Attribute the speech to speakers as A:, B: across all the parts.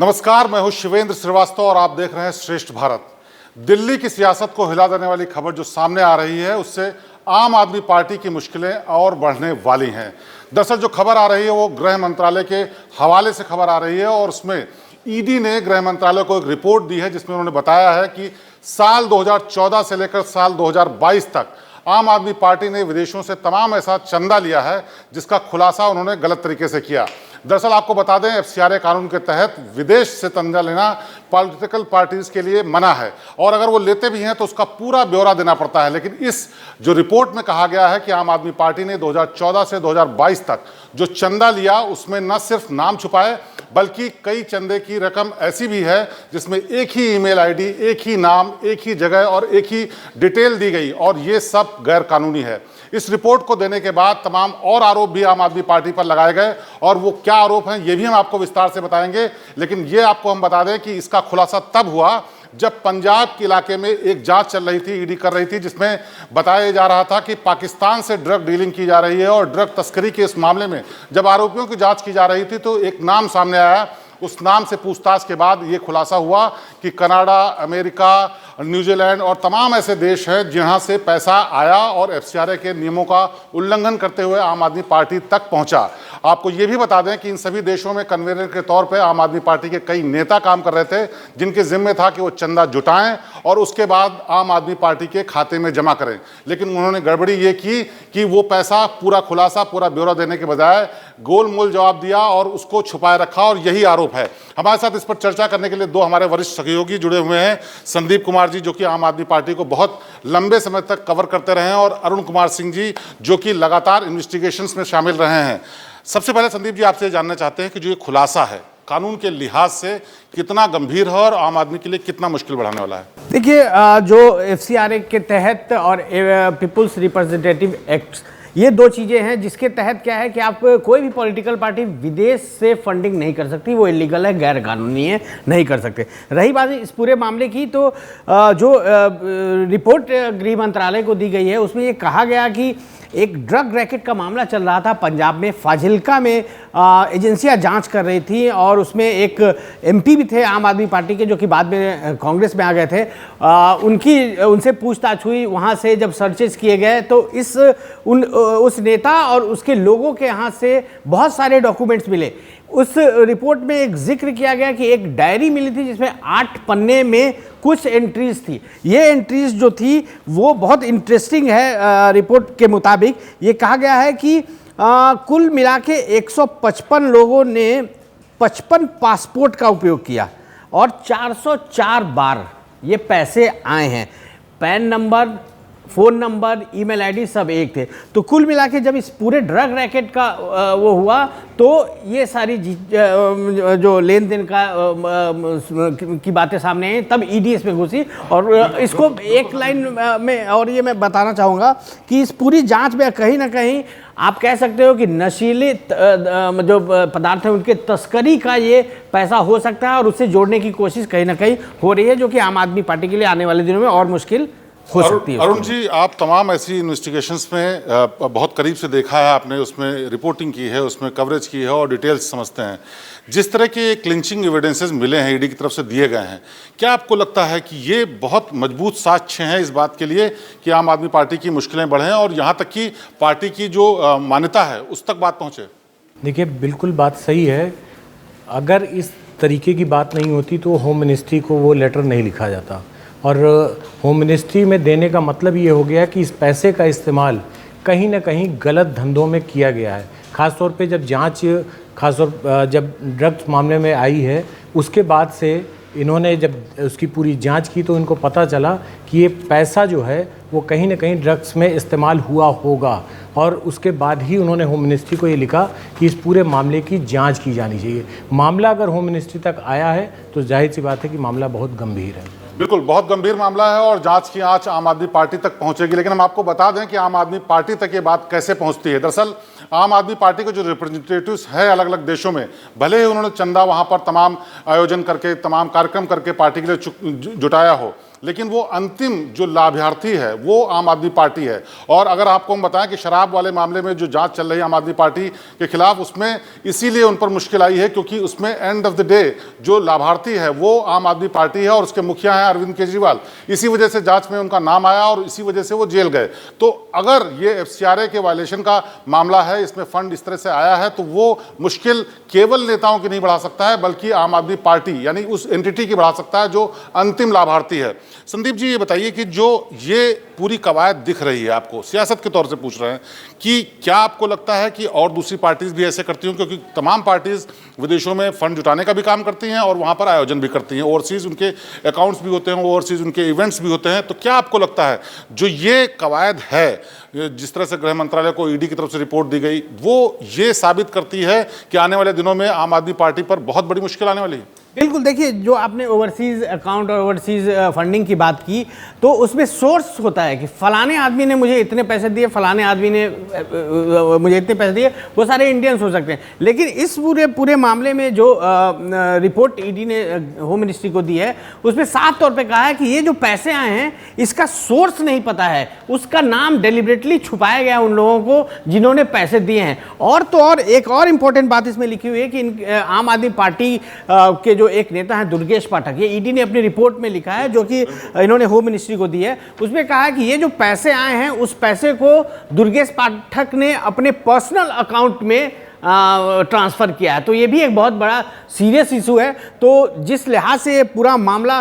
A: नमस्कार, मैं हूं शिवेंद्र श्रीवास्तव और आप देख रहे हैं श्रेष्ठ भारत। दिल्ली की सियासत को हिला देने वाली खबर जो सामने आ रही है उससे आम आदमी पार्टी की मुश्किलें और बढ़ने वाली हैं। दरअसल जो खबर आ रही है वो गृह मंत्रालय के हवाले से खबर आ रही है और उसमें ईडी ने गृह मंत्रालय को एक रिपोर्ट दी है जिसमें उन्होंने बताया है कि साल 2014 से लेकर साल 2022 तक आम आदमी पार्टी ने विदेशों से तमाम ऐसा चंदा लिया है जिसका खुलासा उन्होंने गलत तरीके से किया। दरअसल आपको बता दें, एफसीआरए कानून के तहत विदेश से चंदा लेना पॉलिटिकल पार्टीज के लिए मना है और अगर वो लेते भी हैं तो उसका पूरा ब्यौरा देना पड़ता है। लेकिन इस जो रिपोर्ट में कहा गया है कि आम आदमी पार्टी ने 2014 से 2022 तक जो चंदा लिया उसमें न सिर्फ नाम छुपाए बल्कि कई चंदे की रकम ऐसी भी है जिसमें एक ही ईमेल आईडी, एक ही नाम, एक ही जगह और एक ही डिटेल दी गई और ये सब गैर कानूनी है। इस रिपोर्ट को देने के बाद तमाम और आरोप भी आम आदमी पार्टी पर लगाए गए और वो क्या आरोप हैं ये भी हम आपको विस्तार से बताएंगे। लेकिन ये आपको हम बता दें कि इसका खुलासा तब हुआ जब पंजाब के इलाके में एक जांच चल रही थी, ईडी कर रही थी, जिसमें बताया जा रहा था कि पाकिस्तान से ड्रग डीलिंग की जा रही है और ड्रग तस्करी के इस मामले में जब आरोपियों की जांच की जा रही थी तो एक नाम सामने आया। उस नाम से पूछताछ के बाद ये खुलासा हुआ कि कनाडा, अमेरिका, न्यूजीलैंड और तमाम ऐसे देश हैं जहां से पैसा आया और एफसीआरए के नियमों का उल्लंघन करते हुए आम आदमी पार्टी तक पहुंचा। आपको ये भी बता दें कि इन सभी देशों में कन्वीनर के तौर पे आम आदमी पार्टी के कई नेता काम कर रहे थे जिनके जिम्मे था कि वो चंदा जुटाएं और उसके बाद आम आदमी पार्टी के खाते में जमा करें। लेकिन उन्होंने गड़बड़ी ये की कि वो पैसा पूरा खुलासा, पूरा ब्यौरा देने के बजाय गोलमोल जवाब दिया और उसको छुपाए रखा और यही आरोप है। हमारे साथ इस पर चर्चा करने के लिए दो हमारे वरिष्ठ सहयोगी जुड़े हुए हैं। संदीप कुमार जी जो कि आम आदमी पार्टी को बहुत लंबे समय तक कवर करते रहे हैं और अरुण कुमार सिंह जी जो कि लगातार इन्वेस्टिगेशंस में शामिल रहे हैं। सबसे पहले संदीप जी आपसे जानना चाहते हैं कि जो ये खुलासा है कानून के लिहाज से कितना गंभीर है और आम आदमी के लिए कितना मुश्किल बढ़ाने वाला है?
B: देखिए, जो एफसीआरए के तहत और पीपुल्स रिप्रेजेंटेटिव एक्ट, ये दो चीज़ें हैं जिसके तहत क्या है कि आप कोई भी पॉलिटिकल पार्टी विदेश से फंडिंग नहीं कर सकती, वो इलीगल है, गैर कानूनी है, नहीं कर सकते। रही बात इस पूरे मामले की, तो जो रिपोर्ट गृह मंत्रालय को दी गई है उसमें ये कहा गया कि एक ड्रग रैकेट का मामला चल रहा था पंजाब में, फाजिल्का में एजेंसियां जांच कर रही थी और उसमें एक एमपी भी थे आम आदमी पार्टी के जो कि बाद में कांग्रेस में आ गए थे। उनसे पूछताछ हुई, वहां से जब सर्चेस किए गए तो उस नेता और उसके लोगों के यहाँ से बहुत सारे डॉक्यूमेंट्स मिले। उस रिपोर्ट में एक जिक्र किया गया कि एक डायरी मिली थी जिसमें 8 पन्ने में कुछ एंट्रीज थी। ये एंट्रीज जो थी वो बहुत इंटरेस्टिंग है। रिपोर्ट के मुताबिक ये कहा गया है कि कुल मिला के 155 लोगों ने 55 पासपोर्ट का उपयोग किया और 404 बार ये पैसे आए हैं। Pan number, phone number, email ID सब एक थे। तो कुल मिला के जब इस पूरे ड्रग रैकेट का वो हुआ तो ये सारी जो लेन देन का की बातें सामने आई, तब ईडी इसमें घुसी और इसको एक लाइन में, और ये मैं बताना चाहूँगा कि इस पूरी जांच में कहीं ना कहीं आप कह सकते हो कि नशीले जो पदार्थ हैं उनके तस्करी का ये पैसा हो सकता है और उससे जोड़ने की कोशिश कहीं ना कहीं हो रही है, जो कि आम आदमी पार्टी के लिए आने वाले दिनों में और मुश्किल हो सकती है।
A: अरुण जी, आप तमाम ऐसी इन्वेस्टिगेशंस में बहुत करीब से देखा है, आपने उसमें रिपोर्टिंग की है, उसमें कवरेज की है और डिटेल्स समझते हैं। जिस तरह के क्लिंचिंग एविडेंसेस मिले हैं, ईडी की तरफ से दिए गए हैं, क्या आपको लगता है कि ये बहुत मजबूत साक्ष्य हैं इस बात के लिए कि आम आदमी पार्टी की मुश्किलें बढ़ें और यहाँ तक कि पार्टी की जो मान्यता है उस तक बात पहुँचे?
C: देखिए, बिल्कुल बात सही है। अगर इस तरीके की बात नहीं होती तो होम मिनिस्ट्री को वो लेटर नहीं लिखा जाता और होम मिनिस्ट्री में देने का मतलब ये हो गया कि इस पैसे का इस्तेमाल कहीं ना कहीं गलत धंधों में किया गया है। ख़ासतौर पे जब जब ड्रग्स मामले में आई है उसके बाद से इन्होंने जब उसकी पूरी जांच की तो इनको पता चला कि ये पैसा जो है वो कहीं ना कहीं ड्रग्स में इस्तेमाल हुआ होगा और उसके बाद ही उन्होंने होम मिनिस्ट्री को ये लिखा कि इस पूरे मामले की जांच की जानी चाहिए। मामला अगर होम मिनिस्ट्री तक आया है तो जाहिर सी बात है कि मामला बहुत गंभीर है।
A: बिल्कुल, बहुत गंभीर मामला है और जांच की आंच आम आदमी पार्टी तक पहुंचेगी। लेकिन हम आपको बता दें कि आम आदमी पार्टी तक ये बात कैसे पहुंचती है। दरअसल आम आदमी पार्टी के जो रिप्रेजेंटेटिव्स हैं अलग अलग देशों में, भले ही उन्होंने चंदा वहाँ पर तमाम आयोजन करके, तमाम कार्यक्रम करके पार्टी के लिए जुटाया हो, लेकिन वो अंतिम जो लाभार्थी है वो आम आदमी पार्टी है। और अगर आपको हम बताएं कि शराब वाले मामले में जो जांच चल रही है आम आदमी पार्टी के खिलाफ, उसमें इसीलिए उन पर मुश्किल आई है क्योंकि उसमें एंड ऑफ द डे जो लाभार्थी है वो आम आदमी पार्टी है और उसके मुखिया हैं अरविंद केजरीवाल। इसी वजह से जांच में उनका नाम आया और इसी वजह से वो जेल गए। तो अगर ये FCRA के वायलेशन का मामला है, इसमें फंड इस तरह से आया है, तो वो मुश्किल केवल नेताओं की नहीं बढ़ा सकता है बल्कि आम आदमी पार्टी यानी उस एंटिटी की बढ़ा सकता है जो अंतिम लाभार्थी है। संदीप जी, ये बताइए कि जो ये पूरी कवायद दिख रही है, आपको सियासत के तौर से पूछ रहे हैं कि क्या आपको लगता है कि और दूसरी पार्टीज भी ऐसे करती हों, क्योंकि तमाम पार्टीज विदेशों में फंड जुटाने का भी काम करती हैं और वहाँ पर आयोजन भी करती हैं, ओवरसीज उनके अकाउंट्स भी होते हैं, ओवरसीज उनके इवेंट्स भी होते हैं। तो क्या आपको लगता है जो ये कवायद है, जिस तरह से गृह मंत्रालय को ED की तरफ से रिपोर्ट दी गई, वो ये साबित करती है कि आने वाले दिनों में आम आदमी पार्टी पर बहुत बड़ी मुश्किल आने वाली है?
B: बिल्कुल, देखिए, जो आपने ओवरसीज़ अकाउंट और ओवरसीज़ फंडिंग की बात की, तो उसमें सोर्स होता है कि फलाने आदमी ने मुझे इतने पैसे दिए, फलाने आदमी ने मुझे इतने पैसे दिए। वो सारे इंडियंस हो सकते हैं, लेकिन इस पूरे मामले में जो रिपोर्ट ED ने होम मिनिस्ट्री को दी है, उसमें साफ तौर पे कहा है कि ये जो पैसे आए हैं इसका सोर्स नहीं पता है, उसका नाम डेलिबरेटली छुपाया गया उन लोगों को जिन्होंने पैसे दिए हैं। और तो और एक और इम्पोर्टेंट बात इसमें लिखी हुई है कि आम आदमी पार्टी के जो एक नेता है दुर्गेश पाठक, ये ED ने अपनी रिपोर्ट में लिखा है जो कि इन्होंने होम मिनिस्ट्री को दी है, उसमें कहा है कि ये जो पैसे आए हैं उस पैसे को दुर्गेश पाठक ने अपने पर्सनल अकाउंट में ट्रांसफ़र किया है। तो ये भी एक बहुत बड़ा सीरियस इशू है। तो जिस लिहाज से ये पूरा मामला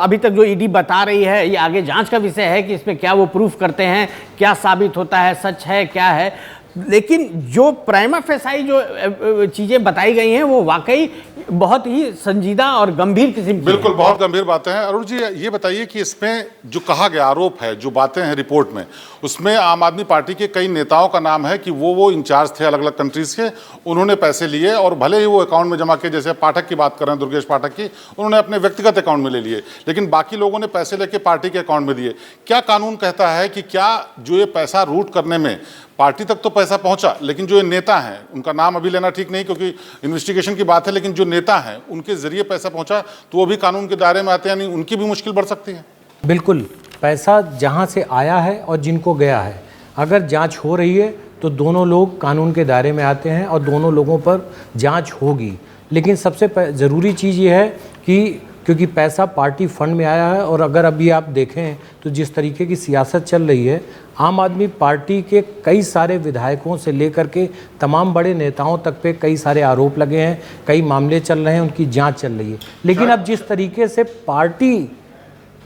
B: अभी तक जो ED बता रही है, ये आगे जांच का विषय है कि इसमें क्या वो प्रूफ करते हैं, क्या साबित होता है, सच है क्या है। लेकिन जो प्राइमा फेसाई जो चीज़ें बताई गई हैं वो वाकई बहुत ही संजीदा और गंभीर किस्म की।
A: बिल्कुल, बहुत गंभीर बातें हैं। अरुण जी, ये बताइए कि इसमें जो कहा गया आरोप है, जो बातें हैं रिपोर्ट में, उसमें आम आदमी पार्टी के कई नेताओं का नाम है कि वो इंचार्ज थे अलग अलग कंट्रीज के, उन्होंने पैसे लिए और भले ही वो अकाउंट में जमा किए, जैसे पाठक की बात कर रहे हैं, दुर्गेश पाठक की, उन्होंने अपने व्यक्तिगत अकाउंट में ले लिए, लेकिन बाकी लोगों ने पैसे लेके पार्टी के अकाउंट में दिए। क्या कानून कहता है कि क्या जो ये पैसा रूट करने में, पार्टी तक तो पैसा पहुंचा, लेकिन जो ये नेता हैं, उनका नाम अभी लेना ठीक नहीं क्योंकि इन्वेस्टिगेशन की बात है, लेकिन जो नेता हैं उनके जरिए पैसा पहुंचा, तो वो भी कानून के दायरे में आते हैं, यानी उनकी भी मुश्किल बढ़ सकती है?
C: बिल्कुल, पैसा जहां से आया है और जिनको गया है, अगर जांच हो रही है तो दोनों लोग कानून के दायरे में आते हैं और दोनों लोगों पर जांच होगी। लेकिन सबसे ज़रूरी चीज़ ये है कि क्योंकि पैसा पार्टी फंड में आया है, और अगर अभी आप देखें तो जिस तरीके की सियासत चल रही है, आम आदमी पार्टी के कई सारे विधायकों से लेकर के तमाम बड़े नेताओं तक पे कई सारे आरोप लगे हैं, कई मामले चल रहे हैं, उनकी जांच चल रही है। लेकिन अब जिस तरीके से पार्टी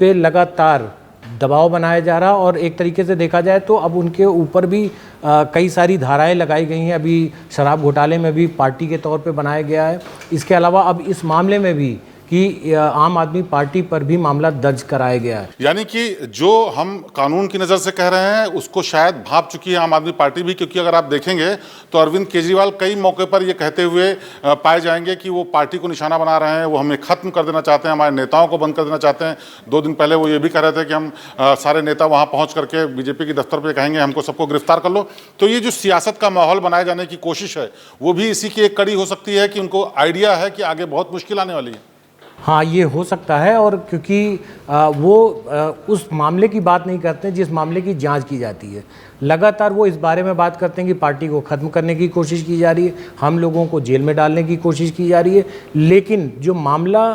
C: पे लगातार दबाव बनाया जा रहा, और एक तरीके से देखा जाए तो अब उनके ऊपर भी कई सारी धाराएं लगाई गई हैं। अभी शराब घोटाले में भी पार्टी के तौर पे बनाया गया है। इसके अलावा अब इस मामले में भी कि आम आदमी पार्टी पर भी मामला दर्ज कराया गया है।
A: यानी कि जो हम कानून की नज़र से कह रहे हैं उसको शायद भांप चुकी है आम आदमी पार्टी भी, क्योंकि अगर आप देखेंगे तो अरविंद केजरीवाल कई मौके पर ये कहते हुए पाए जाएंगे कि वो पार्टी को निशाना बना रहे हैं, वो हमें ख़त्म कर देना चाहते हैं, हमारे नेताओं को बंद कर देना चाहते हैं। 2 दिन पहले वो ये भी कह रहे थे कि हम सारे नेता वहाँ पहुँच करके बीजेपी के दफ्तर पर कहेंगे हमको सबको गिरफ्तार कर लो। तो ये जो सियासत का माहौल बनाए जाने की कोशिश है, वो भी इसी की एक कड़ी हो सकती है कि उनको आइडिया है कि आगे बहुत मुश्किल आने वाली है।
C: हाँ, ये हो सकता है, और क्योंकि उस मामले की बात नहीं करते जिस मामले की जांच की जाती है। लगातार वो इस बारे में बात करते हैं कि पार्टी को ख़त्म करने की कोशिश की जा रही है, हम लोगों को जेल में डालने की कोशिश की जा रही है, लेकिन जो मामला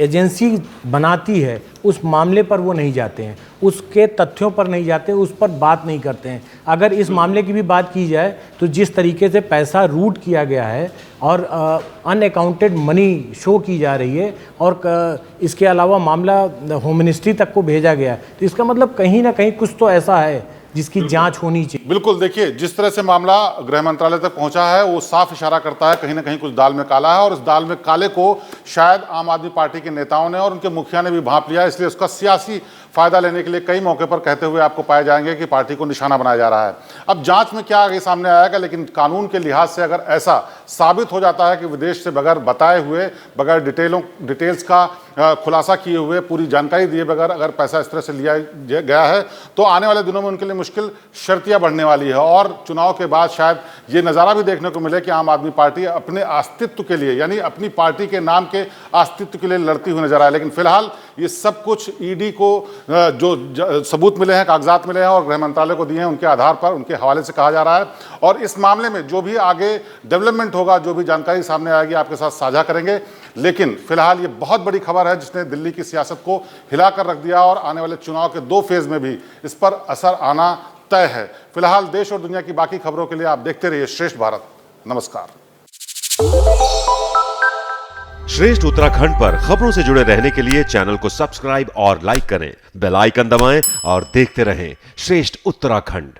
C: एजेंसी बनाती है उस मामले पर वो नहीं जाते हैं, उसके तथ्यों पर नहीं जाते, उस पर बात नहीं करते हैं। अगर इस मामले की भी बात की जाए तो जिस तरीके से पैसा रूट किया गया है और अनअकाउंटेड मनी शो की जा रही है, और इसके अलावा मामला होम मिनिस्ट्री तक को भेजा गया है, तो इसका मतलब कहीं ना कहीं कुछ तो ऐसा है जिसकी जांच होनी चाहिए।
A: बिल्कुल, देखिए जिस तरह से मामला गृह मंत्रालय तक पहुंचा है वो साफ इशारा करता है कहीं ना कहीं कुछ दाल में काला है, और इस दाल में काले को शायद आम आदमी पार्टी के नेताओं ने और उनके मुखिया ने भी भांप लिया, इसलिए उसका सियासी फायदा लेने के लिए कई मौके पर कहते हुए आपको पाए जाएंगे कि पार्टी को निशाना बनाया जा रहा है। अब जांच में क्या आगे सामने आएगा, लेकिन कानून के लिहाज से अगर ऐसा साबित हो जाता है कि विदेश से बगैर बताए हुए, बगैर डिटेल्स का खुलासा किए हुए, पूरी जानकारी दिए बगैर अगर पैसा इस तरह से लिया गया है, तो आने वाले दिनों में उनके लिए मुश्किल शर्तियां बढ़ने वाली है। और चुनाव के बाद शायद ये नज़ारा भी देखने को मिले कि आम आदमी पार्टी अपने अस्तित्व के लिए, यानी अपनी पार्टी के नाम के अस्तित्व के लिए लड़ती हुई नजर आए। लेकिन फिलहाल ये सब कुछ ईडी को जो सबूत मिले हैं, कागजात मिले हैं और गृह मंत्रालय को दिए हैं, उनके आधार पर, उनके हवाले से कहा जा रहा है। और इस मामले में जो भी आगे डेवलपमेंट होगा, जो भी जानकारी सामने आएगी, आपके साथ साझा करेंगे। लेकिन फिलहाल ये बहुत बड़ी खबर है जिसने दिल्ली की सियासत को हिलाकर रख दिया और आने वाले चुनाव के 2 फेज में भी इस पर असर आना तय है। फिलहाल देश और दुनिया की बाकी खबरों के लिए आप देखते रहिए श्रेष्ठ भारत। नमस्कार।
D: श्रेष्ठ उत्तराखंड पर खबरों से जुड़े रहने के लिए चैनल को सब्सक्राइब और लाइक करें, बेल आइकन दबाएं और देखते रहें श्रेष्ठ उत्तराखंड।